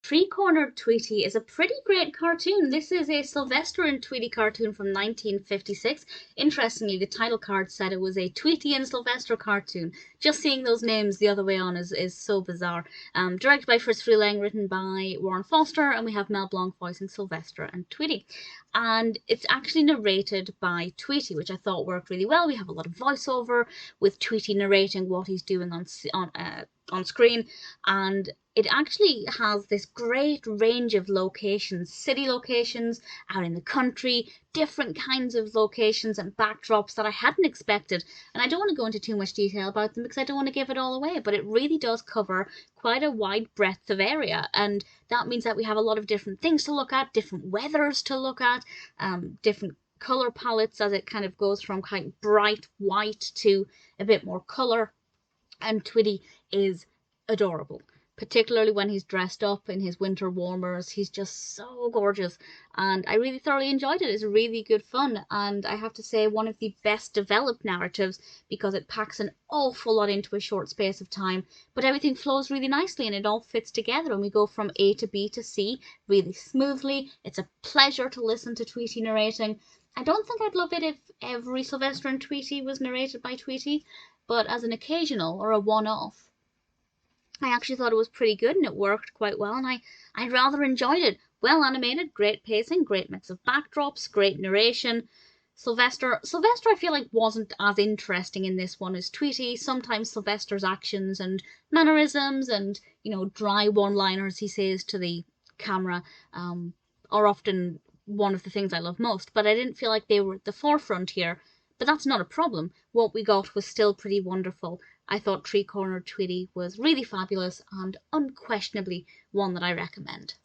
Three-cornered Tweety is a pretty great cartoon. This is a Sylvester and Tweety cartoon from 1956. Interestingly, the title card said it was a Tweety and Sylvester cartoon. Just seeing those names the other way on is so bizarre. Directed by Freleng, written by Warren Foster, and we have Mel Blanc voicing Sylvester and Tweety. And it's actually narrated by Tweety, which I thought worked really well. We have a lot of voiceover with Tweety narrating what he's doing on screen, and it actually has this great range of locations, city locations, out in the country, different kinds of locations and backdrops that I hadn't expected. And I don't want to go into too much detail about them because I don't want to give it all away, but it really does cover quite a wide breadth of area. And that means that we have a lot of different things to look at, different weathers to look at, different color palettes as it kind of goes from kind of bright white to a bit more color. And Tweety is adorable, particularly when he's dressed up in his winter warmers. He's just so gorgeous, and I really thoroughly enjoyed it. It's really good fun, and I have to say one of the best developed narratives because it packs an awful lot into a short space of time, but everything flows really nicely and it all fits together, and we go from A to B to C really smoothly. It's a pleasure to listen to Tweety narrating. I don't think I'd love it if every Sylvester and Tweety was narrated by Tweety, but as an occasional or a one-off, I actually thought it was pretty good and it worked quite well, and I rather enjoyed it. Well animated, great pacing, great mix of backdrops, great narration. Sylvester I feel like wasn't as interesting in this one as Tweety. Sometimes Sylvester's actions and mannerisms and, you know, dry one-liners he says to the camera are often one of the things I love most, but I didn't feel like they were at the forefront here. But that's not a problem. What we got was still pretty wonderful. I thought Three-Cornered Tweety was really fabulous and unquestionably one that I recommend.